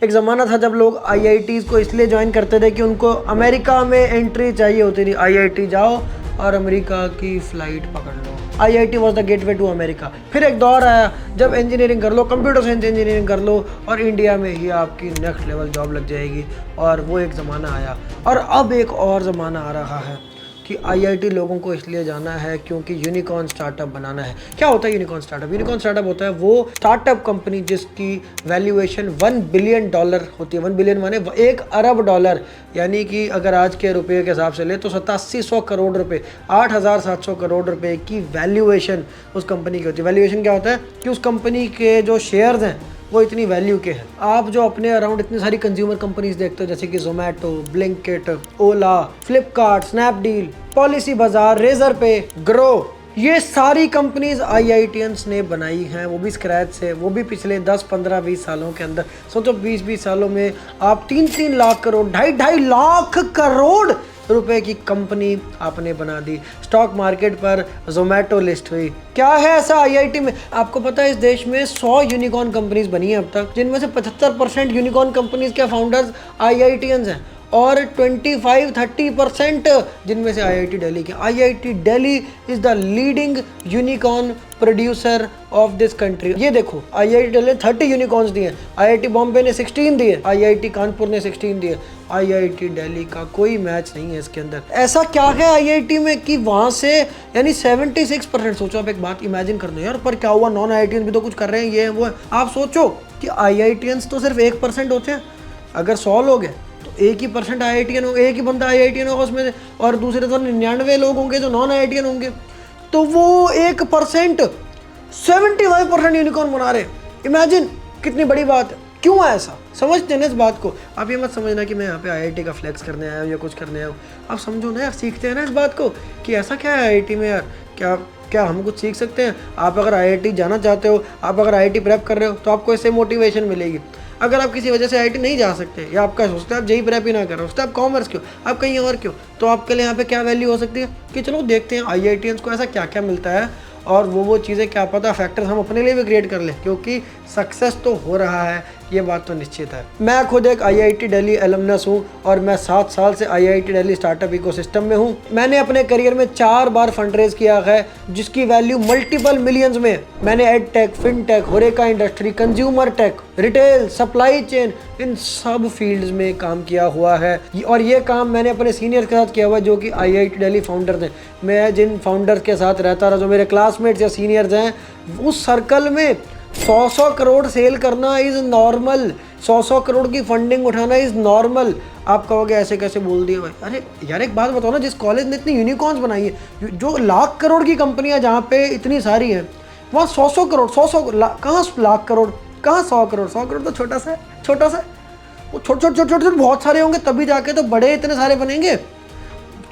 एक ज़माना था जब लोग आईआईटीज़ को इसलिए ज्वाइन करते थे कि उनको अमेरिका में एंट्री चाहिए होती थी। आईआईटी जाओ और अमेरिका की फ़्लाइट पकड़ लो। IIT was the gateway to America. फिर एक दौर आया जब इंजीनियरिंग कर लो, कंप्यूटर साइंस इंजीनियरिंग कर लो और इंडिया में ही आपकी नेक्स्ट लेवल जॉब लग जाएगी, और वो एक ज़माना आया। और अब एक और ज़माना आ रहा है कि आईआईटी लोगों को इसलिए जाना है क्योंकि यूनिकॉर्न स्टार्टअप बनाना है। क्या होता है यूनिकॉर्न स्टार्टअप? यूनिकॉर्न स्टार्टअप होता है वो स्टार्टअप कंपनी जिसकी वैल्यूएशन $1 बिलियन होती है। 1 बिलियन माने $1 अरब, यानी कि अगर आज के रुपये के हिसाब से ले तो 8700 करोड़ रुपए, 8700 करोड़ रुपए की वैल्यूएशन उस कंपनी की होती है। वैल्यूएशन क्या होता है कि उस कंपनी के जो शेयर्स हैं वो इतनी वैल्यू के हैं। आप जो अपने अराउंड इतनी सारी कंज्यूमर कंपनीज देखते हो जैसे कि जोमेटो, ब्लिंकिट, ओला, फ्लिपकार्ट, स्नैपडील, पॉलिसी बाजार, रेजर पे, ग्रो, ये सारी कंपनीज आईआईटीएंस ने बनाई हैं, वो भी स्क्रैच से, वो भी पिछले 10, 15, 20 सालों के अंदर। सोचो 20 सालों में आप 3-3 लाख करोड़, 2.5 लाख करोड़ रुपए की कंपनी आपने बना दी। स्टॉक मार्केट पर जोमेटो लिस्ट हुई। क्या है ऐसा आईआईटी में? आपको पता है इस देश में 100 यूनिकॉर्न कंपनीज बनी है अब तक, जिनमें से 75% यूनिकॉर्न कंपनीज के फाउंडर्स आईआईटीएंस हैं और 25-30% जिनमें से आईआईटी दिल्ली के। IIT Delhi is the leading unicorn producer of this country. ये देखो आईआईटी दिल्ली ने 30 यूनिकॉर्न्स दिए, आईआईटी बॉम्बे ने 16 दिए, आईआईटी कानपुर ने 16 दिए। आईआईटी दिल्ली का कोई मैच नहीं है इसके अंदर। ऐसा क्या है आईआईटी में कि वहाँ से यानी 76%। सोचो आप एक बात इमेजिन कर दो यार, पर क्या हुआ, नॉन आईआईटीएंस भी तो कुछ कर रहे हैं, ये है वो है। आप सोचो कि आईआईटीएंस तो सिर्फ 1% होते हैं। अगर 100 लोग हैं तो 1% आईआईटीएन होगा, एक ही बंदा आईआईटीएन होगा उसमें से, और दूसरे तो 99 लोग होंगे जो नॉन आईआईटीएन होंगे। तो वो 1% 75% यूनिकॉर्न बना रहे। इमेजिन कितनी बड़ी बात है। क्यों है ऐसा? समझते हैं ना इस बात को। आप ये मत समझना कि मैं यहाँ पे आईआईटी का फ्लेक्स करने आया हूँ या कुछ करने आया हूँ। आप समझो ना यार, सीखते हैं ना इस बात को कि ऐसा क्या है आईआईटी में यार, क्या हम कुछ सीख सकते हैं। आप अगर आईआईटी जाना चाहते हो, आप अगर आईआईटी प्रेप कर रहे हो तो आपको इससे मोटिवेशन मिलेगी। अगर आप किसी वजह से आईआईटी नहीं जा सकते या आपका सोचते हैं आप जेई प्रेप ही ना कर रहे हो, सोचते आप कॉमर्स क्यों, आप कहीं और क्यों, तो आपके लिए यहाँ पे क्या वैल्यू हो सकती है कि चलो देखते हैं आईआईटीएंस को ऐसा क्या क्या मिलता है, और वो चीज़ें क्या पता फैक्टर्स हम अपने लिए भी क्रिएट कर लें, क्योंकि सक्सेस तो हो रहा है, ये बात तो निश्चित है। मैं खुद एक आईआईटी दिल्ली एलुमनस हूँ और मैं 7 साल से आईआईटी दिल्ली स्टार्टअप इकोसिस्टम में हूँ। मैंने अपने करियर में 4 बार फंड रेज किया है जिसकी वैल्यू मल्टीपल मिलियंस में। मैंने edtech, fintech, horeca industry, consumer tech, retail, supply chain, इन सब फील्ड्स में काम किया हुआ है, और ये काम मैंने अपने सीनियर्स के साथ किया हुआ है जो कि आईआईटी दिल्ली फाउंडर्स हैं। मैं जिन फाउंडर्स के साथ रहता रहा, जो मेरे क्लासमेट्स या सीनियर्स हैं, उस सर्कल में 100 करोड़ सेल करना इज़ नॉर्मल, 100 करोड़ की फंडिंग उठाना इज़ नॉर्मल। आप कहोगे ऐसे कैसे बोल दिया भाई? अरे यार एक बात बताओ ना, जिस कॉलेज ने इतनी यूनिकॉर्न्स बनाई है, जो लाख करोड़ की कंपनियां जहाँ पे इतनी सारी हैं, वहाँ 100 करोड़, 100 कहाँ लाख करोड़, कहाँ 100 करोड़। 100 करोड़ तो छोटा सा, वो छोटे बहुत सारे होंगे तभी जाके तो बड़े इतने सारे बनेंगे।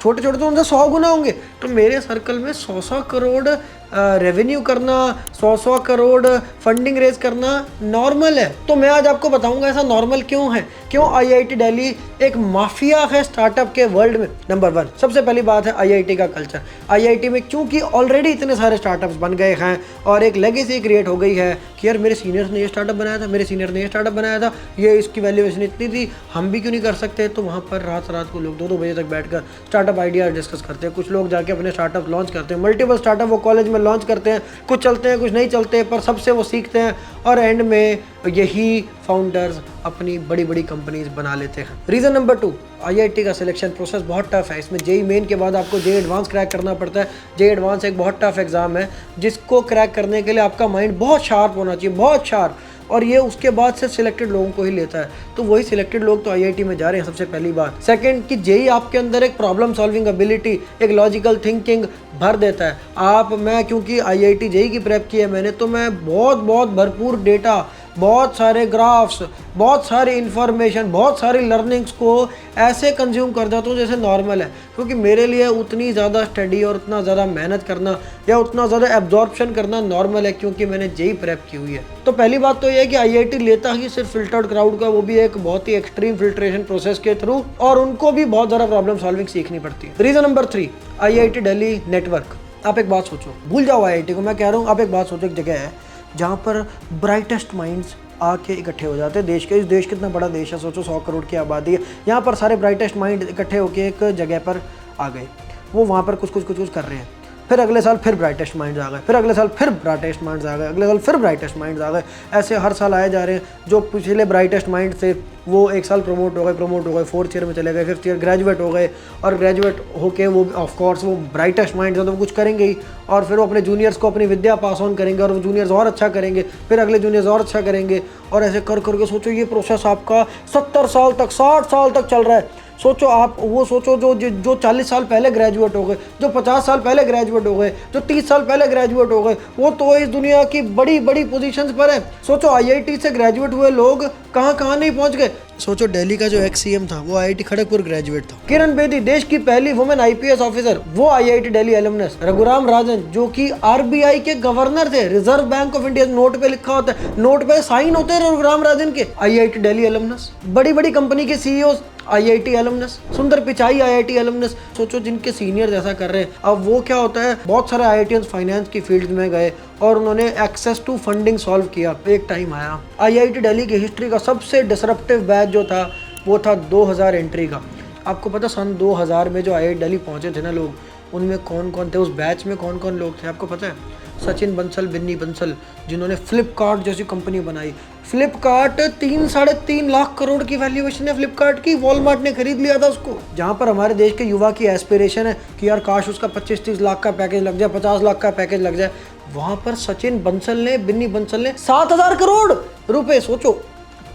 छोटे छोटे तो उनसे 100 गुना होंगे। तो मेरे सर्कल में 100 करोड़ रेवेन्यू करना, 100 करोड़ फंडिंग रेज करना नॉर्मल है। तो मैं आज आपको बताऊंगा ऐसा नॉर्मल क्यों है, क्यों आईआईटी दिल्ली एक माफिया है स्टार्टअप के वर्ल्ड में। नंबर 1 सबसे पहली बात है आईआईटी का कल्चर। आईआईटी में क्योंकि ऑलरेडी इतने सारे स्टार्टअप्स बन गए हैं और एक लेगेसी क्रिएट हो गई है कि यार मेरे सीनियर्स ने ये स्टार्टअप बनाया था, मेरे सीनियर ने ये स्टार्टअप बनाया था, ये इसकी वैल्यूएशन इतनी थी, हम भी क्यों नहीं कर सकते। तो वहाँ पर रात को लोग 2-2 बजे तक बैठकर स्टार्टअप आइडिया डिस्कस करते हैं। कुछ लोग जाके अपने स्टार्टअप लॉन्च करते हैं, मल्टीपल स्टार्टअप वो कॉलेज में लॉन्च करते हैं, कुछ चलते हैं कुछ नहीं चलते, पर सबसे वो सीखते हैं और एंड में यही फाउंडर्स अपनी बड़ी बड़ी कंपनीज बना लेते हैं। रीज़न नंबर 2, आईआईटी का सिलेक्शन प्रोसेस बहुत टफ है। इसमें जेई मेन के बाद आपको जेई एडवांस क्रैक करना पड़ता है। जेई एडवांस एक बहुत टफ एग्जाम है जिसको क्रैक करने के लिए आपका माइंड बहुत शार्प होना चाहिए, बहुत शार्प, और ये उसके बाद से सिलेक्टेड लोगों को ही लेता है। तो वही सिलेक्टेड लोग तो आईआईटी में जा रहे हैं, सबसे पहली बात। सेकंड कि जेई आपके अंदर एक प्रॉब्लम सॉल्विंग एबिलिटी, एक लॉजिकल थिंकिंग भर देता है। मैं क्योंकि आईआईटी जेई की प्रेप की है मैंने, तो मैं बहुत भरपूर डेटा, बहुत सारे ग्राफ्स, बहुत सारी इन्फॉर्मेशन, बहुत सारी लर्निंग्स को ऐसे कंज्यूम कर जाता हूँ जैसे नॉर्मल है, क्योंकि मेरे लिए उतनी ज़्यादा स्टडी और उतना ज़्यादा मेहनत करना या उतना ज़्यादा एब्जॉर्प्शन करना नॉर्मल है, क्योंकि मैंने जेई प्रेप की हुई है। तो पहली बात तो ये है कि आईआईटी लेता ही सिर्फ फिल्टर्ड क्राउड का, वो भी एक बहुत ही एक्सट्रीम फिल्ट्रेशन प्रोसेस के थ्रू, और उनको भी बहुत ज़्यादा प्रॉब्लम सॉल्विंग सीखनी पड़ती है। Reason number 3, IIT Delhi network. आप एक बात सोचो, भूल जाओ आईआईटी को, मैं कह रहा हूँ आप एक बात सोचो, एक जगह है जहाँ पर ब्राइटेस्ट माइंड्स आके इकट्ठे हो जाते हैं देश के। इस देश कितना बड़ा देश है, सोचो 100 करोड़ की आबादी है। यहाँ पर सारे ब्राइटेस्ट माइंड इकट्ठे होकर एक जगह पर आ गए, वो वहाँ पर कुछ कर रहे हैं। फिर अगले साल फिर ब्राइटेस्ट माइंड्स आ गए, फिर अगले साल फिर ब्राइटेस्ट माइंड्स आ गए, अगले साल फिर ब्राइटेस्ट माइंड्स आ गए। ऐसे हर साल आए जा रहे हैं। जो पिछले ब्राइटेस्ट माइंड थे वो एक साल प्रमोट हो गए, 4th ईयर में चले गए, 5th ईयर ग्रेजुएट हो गए, और ग्रेजुएट होके वो ऑफ कोर्स वो ब्राइटेस्ट माइंड्स हैं तो वो कुछ करेंगे ही, और फिर वो अपने जूनियर्स को अपनी विद्या पास ऑन करेंगे, और वो जूनियर्स और अच्छा करेंगे, फिर अगले जूनियर्स और अच्छा करेंगे, और ऐसे कर करके सोचो ये प्रोसेस आपका 70 साल तक, 60 साल तक चल रहा है। सोचो आप, वो सोचो जो 40 साल पहले ग्रेजुएट हो गए, जो 50 साल पहले ग्रेजुएट हो गए, जो 30 साल पहले ग्रेजुएट हो गए, वो तो इस दुनिया की बड़ी बड़ी पोजीशंस पर है। सोचो IIT से ग्रेजुएट हुए लोग कहाँ नहीं पहुँच गए। सोचो दिल्ली का जो ex-CM था वो IIT खड़गपुर ग्रेजुएट था। किरण बेदी देश की पहली वुमेन IPS ऑफिसर, वो IIT दिल्ली एलुमनस। रघुराम राजन जो कि RBI के गवर्नर थे, reserve bank of India, note पे लिखा होता है, नोट पे साइन होते हैं रघुराम राजन के, IIT दिल्ली एलुमनस। बड़ी बड़ी कंपनी के CEO IIT एलुमनस। सुंदर पिचाई IIT एलुमनस। सोचो जिनके सीनियर ऐसा कर रहे हैं। अब वो क्या होता है, बहुत सारे IITians फाइनेंस की फील्ड में गए और उन्होंने एक्सेस टू फंडिंग सॉल्व किया। एक टाइम आया IIT दिल्ली की हिस्ट्री का सबसे डिसरप्टिव बैच जो था वो था 2000 एंट्री का। आपको पता सन 2000 में जो IIT दिल्ली पहुंचे थे ना लोग, उनमें कौन कौन थे, उस बैच में कौन कौन लोग थे आपको पता है? सचिन बंसल, बिन्नी बंसल, जिन्होंने फ्लिपकार्ट जैसी कंपनी बनाई। फ्लिपकार्ट 3-3.5 लाख करोड़ की वैल्यूएशन है फ्लिपकार्ट की, वॉलमार्ट ने खरीद लिया था उसको। जहाँ पर हमारे देश के युवा की एस्पिरेशन है कि यार काश उसका 25-30 लाख का पैकेज लग जाए, 50 लाख का पैकेज लग जाए, वहाँ पर सचिन बंसल ने, बिन्नी बंसल ने 7,000 करोड़ रुपए। सोचो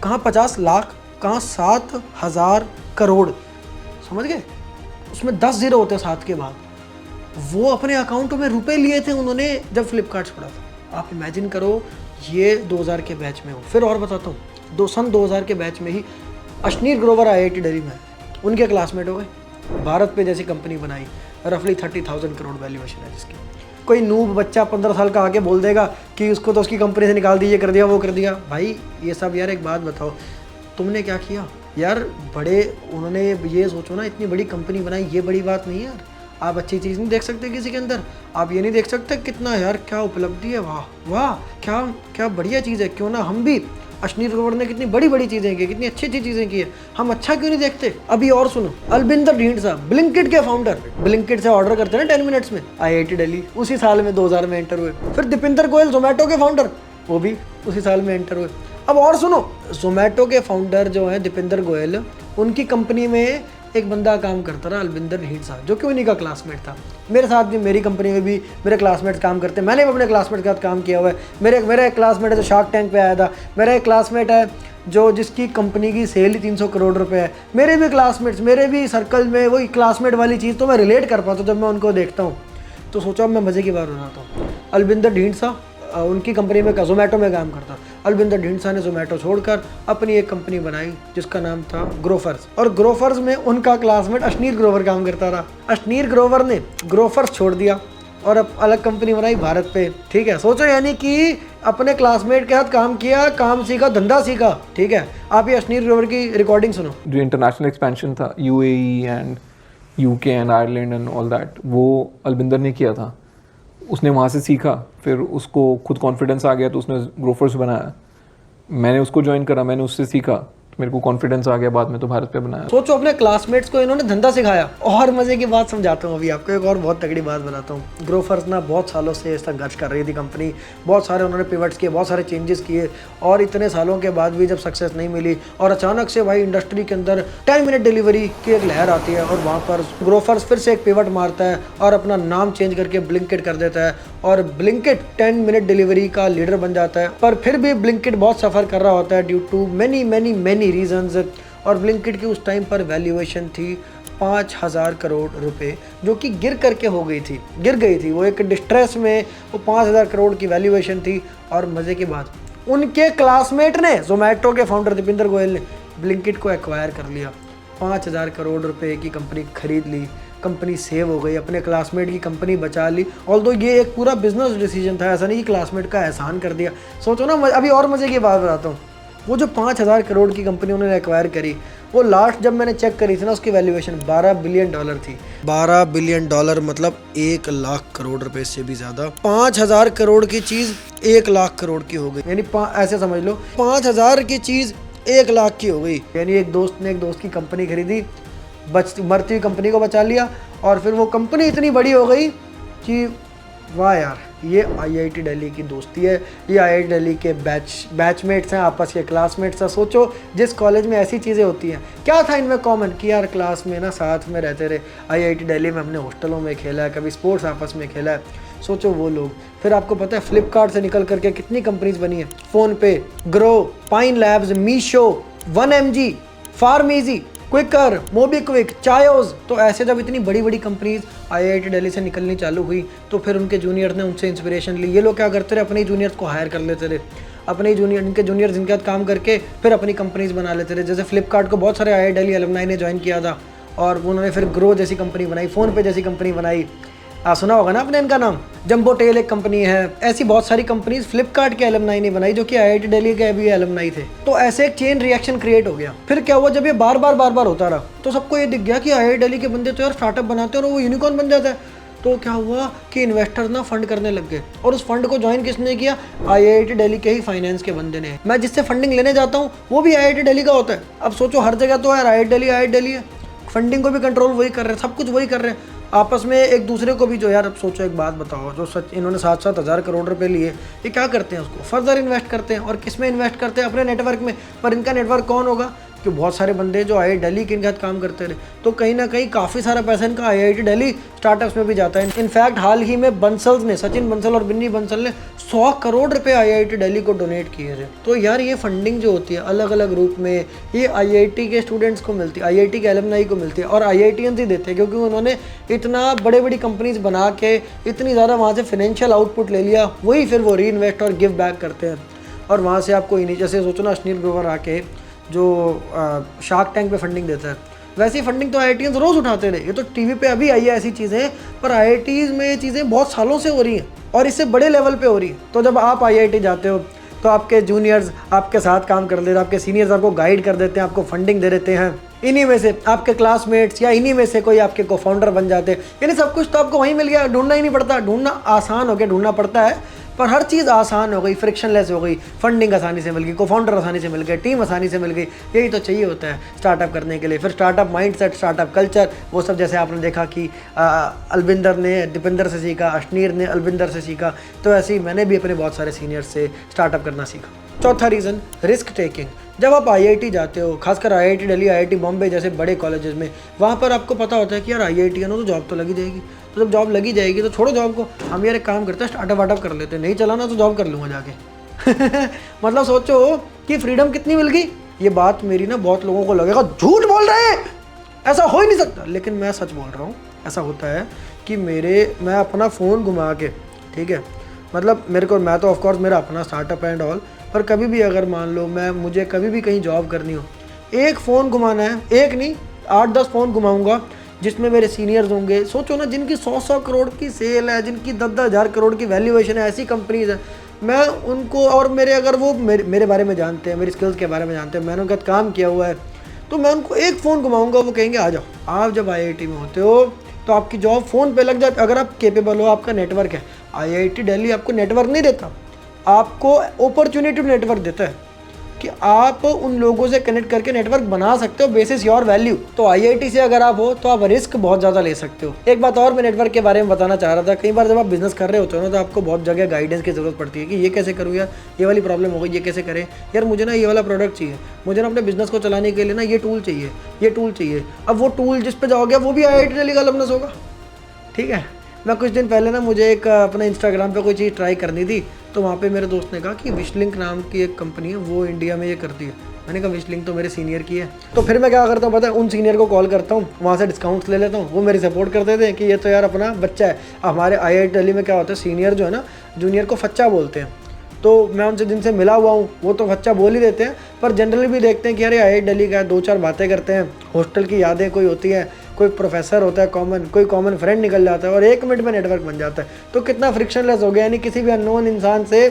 कहाँ 50 लाख, कहाँ 7,000 करोड़, समझ गए? उसमें 10 जीरो होते हैं 7 के बाद। वो अपने अकाउंटों में रुपए लिए थे उन्होंने जब फ्लिपकार्ट छोड़ा था। आप इमेजिन करो ये 2000 के बैच में हो। फिर और बताता हूँ, सन 2000 के बैच में ही अश्नीर ग्रोवर IIT दिल्ली में, उनके क्लासमेट हो गए। भारत पे जैसी कंपनी बनाई, रफली 30,000 करोड़ वैल्यूएशन है जिसकी। कोई नूब बच्चा 15 साल का आके बोल देगा कि उसको तो उसकी कंपनी से निकाल दीजिए, कर दिया, वो कर दिया। भाई ये सब यार, एक बात बताओ, तुमने क्या किया यार? बड़े उन्होंने ये सोचो ना, इतनी बड़ी कंपनी बनाई, ये बड़ी बात नहीं यार। आप अच्छी चीज़ नहीं देख सकते किसी के अंदर? आप ये नहीं देख सकते कितना यार क्या उपलब्धि है, वाह वाह, क्या बढ़िया चीज़ है। क्यों ना हम भी, अश्नीर ग्रोवर ने कितनी बड़ी बड़ी चीज़ें की, कितनी अच्छी अच्छी चीज़ें की है, हम अच्छा क्यों नहीं देखते? अभी और सुनो, अलबिंदर ढींढसा, ब्लिंकिट के फाउंडर, ब्लिंकिट से ऑर्डर करते हैं ना 10 मिनट्स में, IIT दिल्ली उसी साल में 2000 में एंटर हुए। फिर दीपिंदर गोयल जोमेटो के फाउंडर, वो भी उसी साल में एंटर हुए। अब और सुनो, जोमेटो के फाउंडर जो है दीपिंदर गोयल, उनकी कंपनी में एक बंदा काम करता रहा, अलबिंदर ढींढसा, जो कि उन्हीं का क्लासमेट था। मेरे साथ भी, मेरी कंपनी में भी मेरे क्लासमेट्स काम करते हैं। मैंने भी अपने क्लासमेट के साथ काम किया हुआ है। मेरा एक क्लासमेट है जो शार्क टैंक पे आया था। मेरा एक क्लासमेट है जो जिसकी कंपनी की सेल ही 300 करोड़ रुपए है। मेरे भी क्लासमेट्स, मेरे भी सर्कल में वही क्लासमेट वाली चीज़ तो मैं रिलेट कर पाता हूँ जब मैं उनको देखता हूँ। तो सोचा मैं मज़े की बात बनाता हूँ। अलबिंदर ढींढसा उनकी कंपनी में जोमेटो में काम करता। अलबिंदर ढींढसा ने जोमेटो छोड़कर अपनी एक कंपनी बनाई जिसका नाम था ग्रोफर्स, और ग्रोफर्स में उनका क्लासमेट अश्नीर ग्रोवर काम करता रहा। अश्नीर ग्रोवर ने ग्रोफर्स छोड़ दिया और अब अलग कंपनी बनाई भारत पे। ठीक है, सोचो यानी कि अपने क्लासमेट के साथ काम किया, काम सीखा, धंधा सीखा। ठीक है, आप ये अश्नीर ग्रोवर की रिकॉर्डिंग सुनो। जो इंटरनेशनल एक्सपेंशन था, UAE and UK and Ireland and all that, वो अलबिंदर ने किया था। उसने वहाँ से सीखा, फिर उसको खुद कॉन्फिडेंस आ गया तो उसने ग्रोफर्स बनाया। मैंने उसको ज्वाइन करा, मैंने उससे सीखा, मेरे को कॉन्फिडेंस आ गया, बाद में तो भारत पे बनाया। सोचो अपने क्लासमेट्स को इन्होंने धंधा सिखाया। और मजे की बात समझाता हूँ अभी आपको, एक और बहुत तगड़ी बात बताता हूँ। ग्रोफर्स ना बहुत सालों से संघर्ष कर रही थी कंपनी, बहुत सारे उन्होंने पिवट्स किए, बहुत सारे चेंजेस किए, और इतने सालों के बाद भी जब सक्सेस नहीं मिली और अचानक से भाई इंडस्ट्री के अंदर 10 मिनट डिलीवरी की एक लहर आती है और वहाँ पर ग्रोफर्स फिर से एक पिवट मारता है और अपना नाम चेंज करके ब्लिंकिट कर देता है, और ब्लिंकिट 10 मिनट डिलीवरी का लीडर बन जाता है। पर फिर भी ब्लिंकिट बहुत सफ़र कर रहा होता है ड्यू टू मैनी रीजंस, और ब्लिंकिट की उस टाइम पर वैल्यूएशन थी 5,000 करोड़ रुपए, जो कि गिर गई थी। वो एक डिस्ट्रेस में वो 5,000 करोड़ की वैल्यूएशन थी। और मज़े की बात, उनके क्लासमेट ने, जोमेटो के फाउंडर दीपिंदर गोयल ने ब्लिंकिट को एक्वायर कर लिया, 5,000 करोड़ रुपए की कंपनी खरीद ली, कंपनी सेव हो गई, अपने क्लासमेट की कंपनी बचा ली। ऑल्दो ये एक पूरा बिजनेस डिसीजन था, ऐसा नहीं कि क्लासमेट का एहसान कर दिया। सोचो ना, अभी और मज़े की बात बताता हूँ। वो जो 5,000 करोड़ की कंपनी उन्होंने एक्वायर करी, वो लास्ट जब मैंने चेक करी थी ना, उसकी वैल्यूएशन $12 बिलियन थी। $12 बिलियन मतलब 1 लाख करोड़ रुपए से भी ज़्यादा। 5,000 करोड़ की चीज़ 1 लाख करोड़ की हो गई, यानी ऐसे समझ लो 5,000 की चीज़ 1 लाख की हो गई। यानी एक दोस्त ने एक दोस्त की कंपनी खरीदी, मरती हुई कंपनी को बचा लिया, और फिर वो कंपनी इतनी बड़ी हो गई कि वाह यार, ये IIT दिल्ली की दोस्ती है, ये IIT दिल्ली के बैचमेट्स हैं, आपस के क्लासमेट्स हैं। सोचो जिस कॉलेज में ऐसी चीज़ें होती हैं, क्या था इनमें कॉमन कि यार क्लास में ना साथ में रहते रहे। IIT दिल्ली में हमने हॉस्टलों में खेला है, कभी स्पोर्ट्स आपस में खेला है। सोचो वो लोग। फिर आपको पता है फ्लिपकार्ट से निकल करके कितनी कंपनीज बनी है, PhonePe, Groww, Pine Labs, Meesho, 1mg, PharmEasy, Quikr, MobiKwik, Chaayos. तो ऐसे जब इतनी बड़ी बड़ी कंपनीज IIT दिल्ली से निकलनी चालू हुई, तो फिर उनके जूनियर ने उनसे इंस्पिरेशन ली। ये लोग क्या करते रहे, अपने जूनियर्स को हायर कर लेते रहे, अपने जूनियर, इनके जूनियर जिनके साथ काम करके फिर अपनी कंपनीज बना लेते रहे। जैसे फ्लिपकार्ट को बहुत सारे IIT दिल्ली एलुमनाई ने ज्वाइन किया था, और उन्होंने फिर ग्रो जैसी कंपनी बनाई, फ़ोनपे जैसी कंपनी बनाई। सुना होगा ना आपने इनका नाम, जंबो टेल एक कंपनी है। ऐसी बहुत सारी कंपनीज फ्लिपकार्ट के एलुमनाई ने बनाई, जो कि IIT दिल्ली के भी एलुमनाई थे। तो ऐसे एक चेन रिएक्शन क्रिएट हो गया। फिर क्या हुआ, जब ये बार बार होता रहा, तो सबको ये दिख गया कि IIT दिल्ली के बंदे तो यार स्टार्टअप बनाते हैं और वो यूनिकॉर्न बन जाता है। तो क्या हुआ कि इन्वेस्टर्स ना फंड करने लग गए, और उस फंड को ज्वाइन किसने किया, IIT दिल्ली के ही फाइनेंस के बंदे ने। मैं जिससे फंडिंग लेने जाता हूँ वो भी IIT दिल्ली का होता है। अब सोचो हर जगह तो यार IIT दिल्ली है, फंडिंग को भी कंट्रोल वही कर रहे हैं, सब कुछ वही कर रहे हैं, आपस में एक दूसरे को भी। जो यार अब सोचो एक बात बताओ, जो सच इन्होंने 7-7 हज़ार करोड़ रुपए लिए, ये क्या करते हैं, उसको फर्दर इन्वेस्ट करते हैं। और किस में इन्वेस्ट करते हैं, अपने नेटवर्क में। पर इनका नेटवर्क कौन होगा, कि बहुत सारे बंदे जो IIT दिल्ली के इनके साथ काम करते रहे। तो कहीं ना कहीं काफ़ी सारा पैसा इनका IIT दिल्ली स्टार्टअप्स में भी जाता है। इनफैक्ट हाल ही में बंसल्स ने, सचिन बंसल और बिन्नी बंसल ने 100 करोड़ रुपए IIT दिल्ली को डोनेट किए थे। तो यार ये फंडिंग जो होती है अलग अलग रूप में, ये IIT के स्टूडेंट्स को मिलती है, IIT के एलुमनाई को मिलती है, और IITians ही देते हैं, क्योंकि उन्होंने इतना बड़ी बड़ी कंपनीज बना के इतनी ज़्यादा वहाँ से फाइनेंशियल आउटपुट ले लिया, वही फिर वो री इन्वेस्ट और गिव बैक करते हैं। और वहाँ से आपको इन्हीं, जैसे सोचो ना अश्नील ग्रोवर आके जो शार्क टैंक पे फंडिंग देता है, वैसी फंडिंग तो IITians रोज़ उठाते रहे। ये तो टीवी पे अभी आई है ऐसी चीज़ें, पर IITs में ये चीज़ें बहुत सालों से हो रही हैं, और इससे बड़े लेवल पे हो रही है। तो जब आप IIT जाते हो तो आपके जूनियर्स आपके साथ काम कर लेते हैं, आपके सीनियर्स आपको गाइड कर देते हैं, आपको फंडिंग दे देते हैं। इन्हीं में से आपके क्लासमेट्स या इन्हीं में से कोई आपके को फाउंडर बन जाते हैं। यानी सब कुछ तो आपको वहीं मिल गया, ढूंढना ही नहीं पड़ता। ढूंढना आसान हो गया, ढूंढना पड़ता है, पर हर चीज़ आसान हो गई, फ्रिक्शनलेस हो गई। फंडिंग आसानी से मिल गई, को फाउंडर आसानी से मिल गए, टीम आसानी से मिल गई। यही तो चाहिए होता है स्टार्टअप करने के लिए। फिर स्टार्टअप माइंडसेट, स्टार्टअप कल्चर, वो सब जैसे आपने देखा कि अलविंदर ने दीपिंदर से सीखा, अश्नीर ने अलविंदर से सीखा, तो ऐसे ही मैंने भी अपने बहुत सारे सीनियर्स से स्टार्टअप करना सीखा। चौथा रीज़न, रिस्क टेकिंग। जब आप IIT जाते हो, खासकर IIT दिल्ली, IIT बॉम्बे जैसे बड़े कॉलेजेस में, वहाँ पर आपको पता होता है कि यार IIT है ना, तो जॉब तो लगी जाएगी। तो जब जॉब लगी जाएगी तो छोड़ो जॉब को, हम यार एक काम करते हैं, स्टार्टअप वार्टअप कर लेते हैं, नहीं चला ना तो जॉब कर लूँगा जाके। मतलब सोचो कि फ्रीडम कितनी मिल गई। ये बात मेरी ना बहुत लोगों को लगेगा झूठ बोल रहे हैं, ऐसा हो ही नहीं सकता, लेकिन मैं सच बोल रहा हूँ। ऐसा होता है कि मैं अपना फ़ोन घुमा के, ठीक है, मतलब मैं तो ऑफकोर्स मेरा अपना स्टार्टअप एंड ऑल, पर कभी भी अगर मान लो मुझे कभी भी कहीं जॉब करनी हो, एक फ़ोन घुमाना है, एक नहीं 8-10 फ़ोन घुमाऊंगा जिसमें मेरे सीनियर्स होंगे। सोचो ना, जिनकी 100-100 करोड़ की सेल है, जिनकी 10-10 हज़ार करोड़ की वैल्यूएशन है, ऐसी कंपनीज है। मैं उनको, और मेरे अगर वो मेरे बारे में जानते हैं, मेरी स्किल्स के बारे में जानते हैं, मैंने उनके साथ काम किया हुआ है, तो मैं उनको एक फ़ोन घुमाऊंगा, वो कहेंगे आ जाओ। आप जब IIT में होते हो तो आपकी जॉब फ़ोन पे लग जाती, अगर आप केपेबल हो, आपका नेटवर्क है। IIT दिल्ली आपको नेटवर्क नहीं देता, आपको अपॉर्चुनिटी नेटवर्क देता है कि आप उन लोगों से कनेक्ट करके नेटवर्क बना सकते हो बेसिस योर वैल्यू। तो IIT से अगर आप हो तो आप रिस्क बहुत ज़्यादा ले सकते हो। एक बात और मैं नेटवर्क के बारे में बताना चाह रहा था, कई बार जब आप बिजनेस कर रहे होते हो ना, तो आपको बहुत जगह गाइडेंस की ज़रूरत पड़ती है कि ये कैसे करूँ यार, ये वाली प्रॉब्लम हो गई, ये कैसे करें यार, मुझे ना ये वाला प्रोडक्ट चाहिए, मुझे ना अपने बिजनेस को चलाने के लिए ना ये टूल चाहिए, ये टूल चाहिए। अब वो टूल जिस पे जाओगे वो भी IIT दिल्ली का अलमनस होगा, ठीक है। मैं कुछ दिन पहले ना, मुझे एक अपने इंस्टाग्राम पे कोई चीज़ ट्राई करनी थी, तो वहाँ पे मेरे दोस्त ने कहा कि विशलिंक नाम की एक कंपनी है, वो इंडिया में ये करती है। मैंने कहा विशलिंक तो मेरे सीनियर की है। तो फिर मैं क्या करता हूँ पता है, उन सीनियर को कॉल करता हूँ, वहाँ से डिस्काउंट्स ले लेता हूँ, वो मेरी सपोर्ट कर देते हैं कि ये तो यार अपना बच्चा है। हमारे IIT दिल्ली में क्या होता है, सीनियर जो है ना, जूनियर को फच्चा बोलते हैं। तो मैं उनसे जिनसे मिला हुआ हूँ वो तो फच्चा बोल ही देते हैं, पर जनरली भी देखते हैं कि अरे IIT दिल्ली का, 2-4 बातें करते हैं, हॉस्टल की यादें कोई होती है, कोई प्रोफेसर होता है कॉमन, कोई कॉमन फ्रेंड निकल जाता है, और 1 मिनट में नेटवर्क बन जाता है। तो कितना फ्रिक्शनलेस हो गया, यानी किसी भी अननोन इंसान से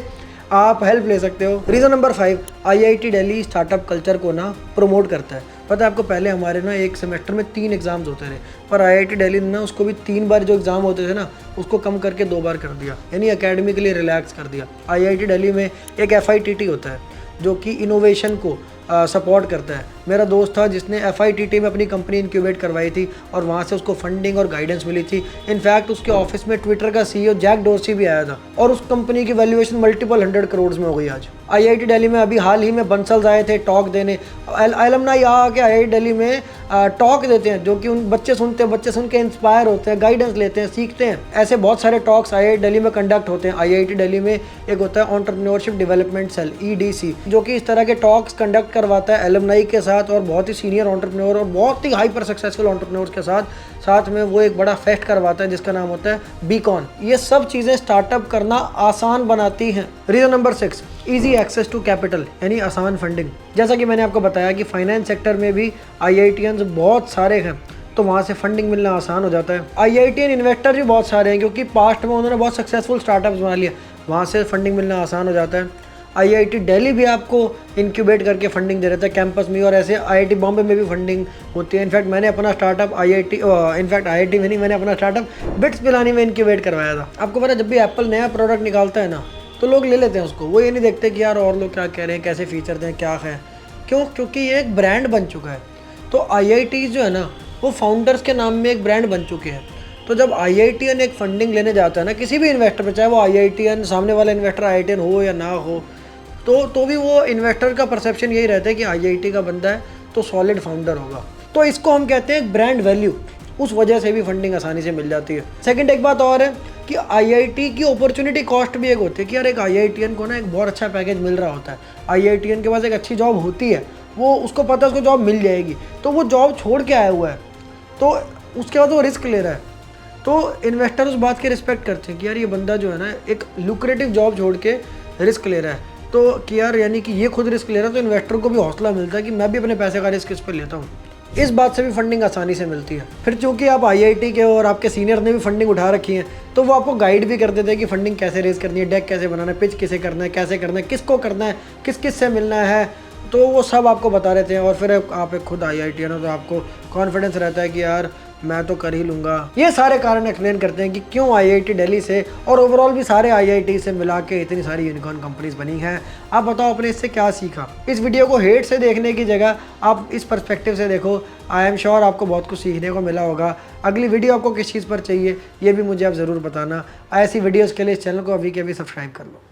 आप हेल्प ले सकते हो। Reason number 5, IIT Delhi startup culture को ना प्रमोट करता है। पता है आपको, पहले हमारे ना एक सेमेस्टर में 3 एग्जाम्स होते थे, पर IIT दिल्ली ने ना उसको भी 3 बार जो एग्ज़ाम होते थे ना उसको कम करके 2 बार कर दिया, यानी एकेडमिकली रिलैक्स कर दिया। IIT दिल्ली में एक FITT होता है जो कि इनोवेशन को सपोर्ट करता है। मेरा दोस्त था जिसने FITT में अपनी कंपनी इंक्यूबेट करवाई थी और वहाँ से उसको फंडिंग और गाइडेंस मिली थी। इनफैक्ट उसके ऑफिस में ट्विटर का CEO जैक डोर्सी भी आया था और उस कंपनी की वैल्यूएशन मल्टीपल 100 करोड़ में हो गई आज। IIT दिल्ली में अभी हाल ही में बंसल्स आए थे टॉक देने। एलुमनाई यहाँ आके IIT दिल्ली में टॉक देते हैं, जो कि उन बच्चे सुनते हैं, बच्चे सुन के इंस्पायर होते हैं, गाइडेंस लेते हैं, सीखते हैं। ऐसे बहुत सारे टॉक्स IIT दिल्ली में कंडक्ट होते हैं। IIT दिल्ली में एक होता है एंटरप्रेन्योरशिप डेवलपमेंट सेल EDC, जो कि इस तरह के टॉक्स कंडक्ट करवाता है एलुमनाई के साथ और बहुत ही सीनियर एंटरप्रेन्योर और बहुत ही हाइपर सक्सेसफुल एंटरप्रेन्योर्स के साथ में वो एक बड़ा फेस्ट करवाता है जिसका नाम होता है बीकॉन। ये सब चीज़ें स्टार्टअप करना आसान बनाती हैं। Reason number 6, easy access to capital, यानी आसान फंडिंग। जैसा कि मैंने आपको बताया कि फाइनेंस सेक्टर में भी IITians बहुत सारे हैं, तो वहाँ से फंडिंग मिलना आसान हो जाता है। IITian इन्वेस्टर भी बहुत सारे हैं क्योंकि पास्ट में उन्होंने बहुत सक्सेसफुल स्टार्टअप्स बना लिया, वहाँ से फंडिंग मिलना आसान हो जाता है। IIT दिल्ली भी आपको इंक्यूबेट करके फंडिंग दे रहता है कैंपस में, और ऐसे IIT बॉम्बे में भी फंडिंग होती है। इनफैक्ट मैंने अपना स्टार्टअप IIT में नहीं, मैंने अपना स्टार्टअप बिट्स पिलानी में इंक्यूबेट करवाया था। आपको पता है जब भी एप्पल नया प्रोडक्ट निकालता है ना तो लोग ले लेते हैं उसको, वो ये नहीं देखते कि यार और लोग क्या कह रहे हैं, कैसे फीचर दें, क्या है, क्यों? क्योंकि ये एक ब्रांड बन चुका है। तो IIT जो है ना वो फाउंडर्स के नाम में एक ब्रांड बन चुके हैं। तो जब IITian एक फंडिंग लेने जाता है ना किसी भी इन्वेस्टर पे, चाहे वो IITian सामने वाला इन्वेस्टर IITian हो या ना हो, तो भी वो इन्वेस्टर का परसेप्शन यही रहता है कि IIT का बंदा है तो सॉलिड फाउंडर होगा। तो इसको हम कहते हैं ब्रांड वैल्यू, उस वजह से भी फंडिंग आसानी से मिल जाती है। सेकंड एक बात और है कि IIT की अपॉर्चुनिटी कॉस्ट भी एक होती है कि यार एक IITian को ना एक बहुत अच्छा पैकेज मिल रहा होता है, IITian के पास एक अच्छी जॉब होती है, वो उसको पता है उसको जॉब मिल जाएगी, तो वो जॉब छोड़ के आया हुआ है, तो उसके बाद वो रिस्क ले रहा है। तो इन्वेस्टर उस बात की रिस्पेक्ट करते हैं कि यार ये बंदा जो है ना एक लुक्रेटिव जॉब छोड़ के रिस्क ले रहा है, तो कि यार यानी कि ये खुद रिस्क ले रहा है, तो इन्वेस्टर को भी हौसला मिलता है कि मैं भी अपने पैसे का रिस्क इस पर लेता हूँ। इस बात से भी फंडिंग आसानी से मिलती है। फिर चूंकि आप IIT के और आपके सीनियर ने भी फंडिंग उठा रखी है, तो वो आपको गाइड भी कर देते हैं कि फंडिंग कैसे रेज करनी है, डेक कैसे बनाना है, पिच कैसे करना है, कैसे करना है, किसको करना है, किस किस से मिलना है, तो वो सब आपको बता रहते हैं। और फिर आप एक खुद IITian हो तो आपको कॉन्फिडेंस रहता है कि यार मैं तो कर ही लूँगा। ये सारे कारण एक्सप्लेन करते हैं कि क्यों IIT दिल्ली से और ओवरऑल भी सारे IIT से मिला के इतनी सारी यूनिकॉर्न कंपनीज बनी हैं। आप बताओ आपने इससे क्या सीखा? इस वीडियो को हेट से देखने की जगह आप इस पर्सपेक्टिव से देखो। आई एम श्योर आपको बहुत कुछ सीखने को मिला होगा। अगली वीडियो आपको किस चीज़ पर चाहिए ये भी मुझे आप ज़रूर बताना। ऐसी वीडियोज़ के लिए इस चैनल को अभी के अभी सब्सक्राइब कर लो।